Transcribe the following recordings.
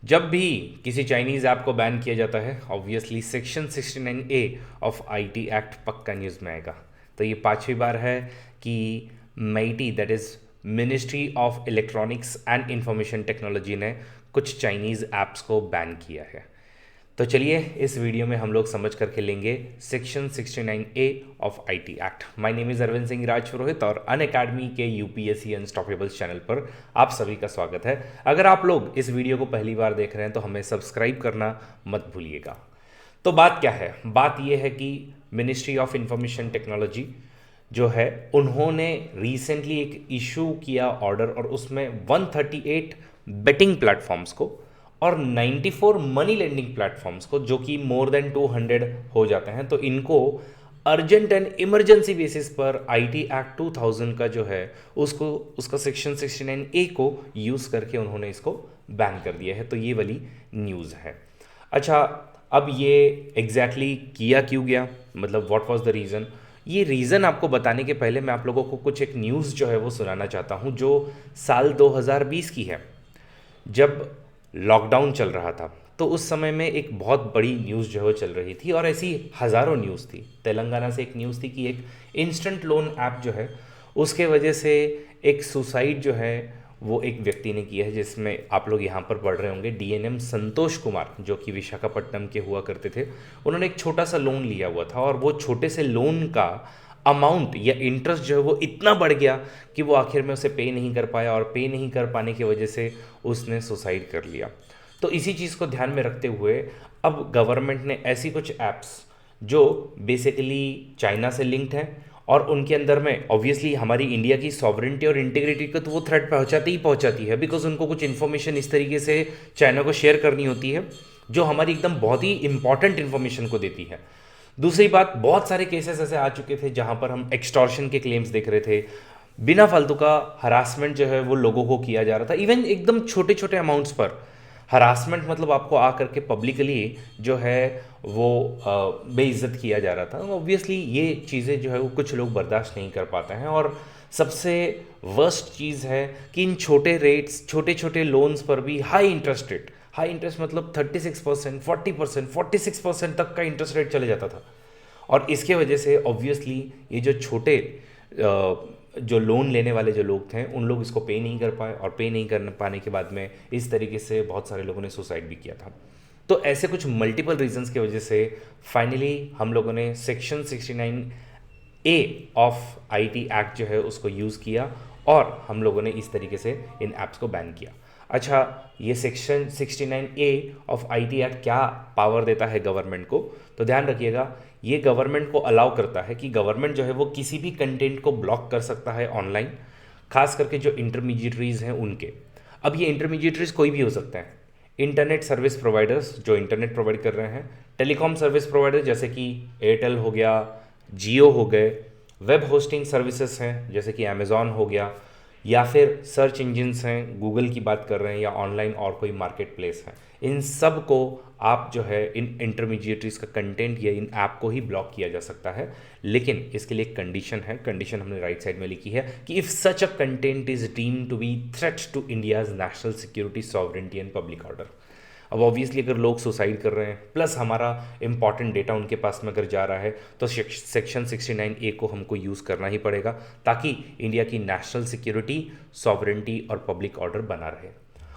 जब भी किसी चाइनीज़ ऐप को बैन किया जाता है obviously section 69A of IT act पक्का न्यूज़ में आएगा। तो ये पांचवी बार है कि MeitY that is ministry of electronics and information technology ने कुछ चाइनीज़ ऐप्स को बैन किया है। तो चलिए इस वीडियो में हम लोग समझ करके लेंगे section 69A of IT act. My name is Arvind Singh Raj Purohit और अन अकेडमी के यूपीएससी अनस्टॉपेबल्स चैनल पर आप सभी का स्वागत है। अगर आप लोग इस वीडियो को पहली बार देख रहे हैं तो हमें सब्सक्राइब करना मत भूलिएगा। तो बात क्या है? बात यह है कि मिनिस्ट्री ऑफ इंफॉर्मेशन टेक्नोलॉजी जो है उन्होंने रिसेंटली एक इशू किया ऑर्डर और उसमें 138 बेटिंग प्लेटफॉर्म्स को और 94 मनी लेंडिंग प्लेटफॉर्म्स को जो कि मोर देन 200 हो जाते हैं, तो इनको अर्जेंट एंड इमरजेंसी बेसिस पर आईटी एक्ट 2000 का जो है उसको उसका सेक्शन 69A को यूज़ करके उन्होंने इसको बैन कर दिया है। तो ये वाली न्यूज़ है। अच्छा, अब ये एग्जैक्टली किया क्यों गया, मतलब व्हाट वाज द रीज़न? ये रीज़न आपको बताने के पहले मैं आप लोगों को कुछ एक न्यूज़ जो है वो सुनाना चाहता हूँ जो साल 2020 की है। जब लॉकडाउन चल रहा था तो उस समय में एक बहुत बड़ी न्यूज़ जो है वो चल रही थी और ऐसी हज़ारों न्यूज़ थी। तेलंगाना से एक न्यूज़ थी कि एक इंस्टेंट लोन ऐप जो है उसके वजह से एक सुसाइड जो है वो एक व्यक्ति ने किया है, जिसमें आप लोग यहाँ पर पढ़ रहे होंगे डीएनएम संतोष कुमार जो कि विशाखापट्टनम के हुआ करते थे। उन्होंने एक छोटा सा लोन लिया हुआ था और वो छोटे से लोन का अमाउंट या इंटरेस्ट जो है वो इतना बढ़ गया कि वो आखिर में उसे पे नहीं कर पाया और पे नहीं कर पाने की वजह से उसने सुसाइड कर लिया। तो इसी चीज़ को ध्यान में रखते हुए अब गवर्नमेंट ने ऐसी कुछ ऐप्स जो बेसिकली चाइना से लिंक्ड हैं और उनके अंदर में ऑब्वियसली हमारी इंडिया की सॉवरेंटी और इंटीग्रिटी को तो वो थ्रेट पहुंचाती है, बिकॉज उनको कुछ इन्फॉर्मेशन इस तरीके से चाइना को शेयर करनी होती है जो हमारी एकदम बहुत ही इंपॉर्टेंट इन्फॉर्मेशन को देती है। दूसरी बात, बहुत सारे केसेस ऐसे आ चुके थे जहां पर हम एक्सटॉर्शन के क्लेम्स देख रहे थे, बिना फालतू का हरासमेंट जो है वो लोगों को किया जा रहा था, इवन एकदम छोटे छोटे अमाउंट्स पर हरासमेंट, मतलब आपको आकर के पब्लिकली जो है वो बेइज्जत किया जा रहा था। ऑब्वियसली ये चीज़ें जो है वो कुछ लोग बर्दाश्त नहीं कर पाते हैं और सबसे वर्स्ट चीज़ है कि इन छोटे रेट्स, छोटे छोटे लोन्स पर भी हाई इंटरेस्ट मतलब 36%, 40%, 46% तक का इंटरेस्ट रेट चले जाता था। और इसके वजह से ऑब्वियसली ये जो छोटे जो लोन लेने वाले जो लोग थे उन लोग इसको पे नहीं कर पाए और पे नहीं कर पाने के बाद में इस तरीके से बहुत सारे लोगों ने सुसाइड भी किया था। तो ऐसे कुछ मल्टीपल रीजंस की वजह से फाइनली हम लोगों ने section 69A of IT act जो है उसको यूज़ किया और हम लोगों ने इस तरीके से इन ऐप्स को बैन किया। अच्छा, ये section 69A of IT act क्या पावर देता है गवर्नमेंट को? तो ध्यान रखिएगा, ये गवर्नमेंट को अलाउ करता है कि गवर्नमेंट जो है वो किसी भी कंटेंट को ब्लॉक कर सकता है ऑनलाइन, खास करके जो इंटरमीडिएटरीज हैं उनके। अब ये इंटरमीडिएटरीज कोई भी हो सकते हैं, इंटरनेट सर्विस प्रोवाइडर्स जो इंटरनेट प्रोवाइड कर रहे हैं, टेलीकॉम सर्विस प्रोवाइडर जैसे कि एयरटेल हो गया, जियो हो गए, वेब होस्टिंग सर्विसेज हैं जैसे कि अमेज़ॉन हो गया, या फिर सर्च इंजिन्स हैं, गूगल की बात कर रहे हैं, या ऑनलाइन और कोई मार्केट प्लेस है। इन सब को आप जो है इन इंटरमीडिएटरीज का कंटेंट या इन ऐप को ही ब्लॉक किया जा सकता है, लेकिन इसके लिए एक कंडीशन है। कंडीशन हमने राइट साइड में लिखी है कि if such a content is deemed to be threat to India's national security, sovereignty and public order. अब ऑब्वियसली अगर लोग सुसाइड कर रहे हैं प्लस हमारा इंपॉर्टेंट डेटा उनके पास में अगर जा रहा है तो सेक्शन 69A को हमको यूज़ करना ही पड़ेगा ताकि इंडिया की नेशनल सिक्योरिटी, सॉवरेंटी और पब्लिक ऑर्डर बना रहे।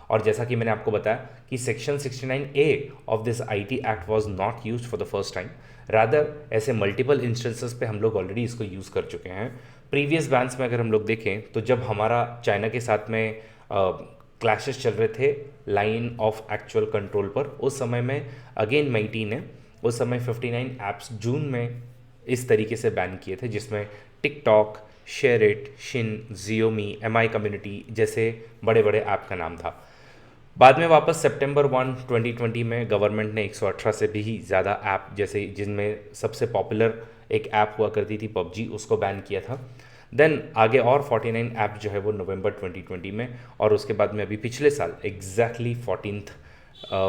और जैसा कि मैंने आपको बताया कि section 69A of this IT act was not used for the first time, rather ऐसे मल्टीपल इंस्टेंसेस पे हम लोग ऑलरेडी इसको यूज़ कर चुके हैं। प्रीवियस बैन्स में अगर हम लोग देखें तो जब हमारा चाइना के साथ में क्लैशेस चल रहे थे लाइन ऑफ एक्चुअल कंट्रोल पर, उस समय में अगेन मेइटी ने उस समय 59 ऐप्स जून में इस तरीके से बैन किए थे, जिसमें TikTok, SHAREit, Shin, Xiaomi, MI community जैसे बड़े बड़े ऐप का नाम था। बाद में वापस सितंबर 1, 2020 में गवर्नमेंट ने 118 से भी ज़्यादा ऐप, जैसे जिनमें सबसे पॉपुलर एक ऐप हुआ करती थी पबजी, उसको बैन किया था। देन आगे और 49 ऐप जो है वो नवंबर 2020 में, और उसके बाद में अभी पिछले साल एग्जैक्टली 14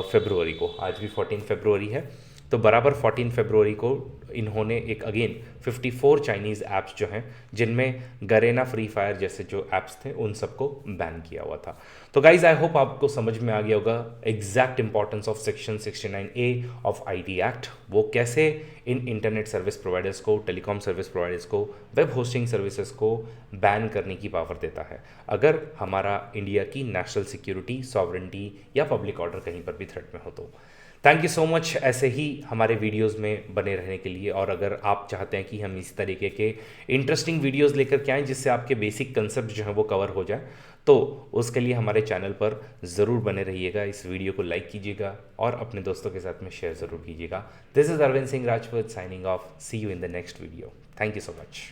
फरवरी को, आज भी 14 फरवरी है, तो बराबर 14 फरवरी को इन्होंने एक अगेन 54 चाइनीज़ ऐप्स जो हैं जिनमें गरेना फ्री फायर जैसे जो ऐप्स थे उन सबको बैन किया हुआ था। तो गाइज आई होप आपको समझ में आ गया होगा exact importance of section 69A of IT act, वो कैसे इन इंटरनेट सर्विस प्रोवाइडर्स को, टेलीकॉम सर्विस प्रोवाइडर्स को, वेब होस्टिंग सर्विसेज को बैन करने की पावर देता है अगर हमारा इंडिया की नेशनल सिक्योरिटी, सॉवरेंटी या पब्लिक ऑर्डर कहीं पर भी थ्रेट में हो तो। थैंक यू सो मच ऐसे ही हमारे वीडियोस में बने रहने के लिए, और अगर आप चाहते हैं कि हम इस तरीके के इंटरेस्टिंग वीडियोस लेकर के आएँ जिससे आपके बेसिक कंसेप्ट जो हैं वो कवर हो जाए, तो उसके लिए हमारे चैनल पर ज़रूर बने रहिएगा। इस वीडियो को लाइक कीजिएगा और अपने दोस्तों के साथ में शेयर ज़रूर कीजिएगा। This is Arvind Singh Rajput signing off. See you in the next video. Thank you so much.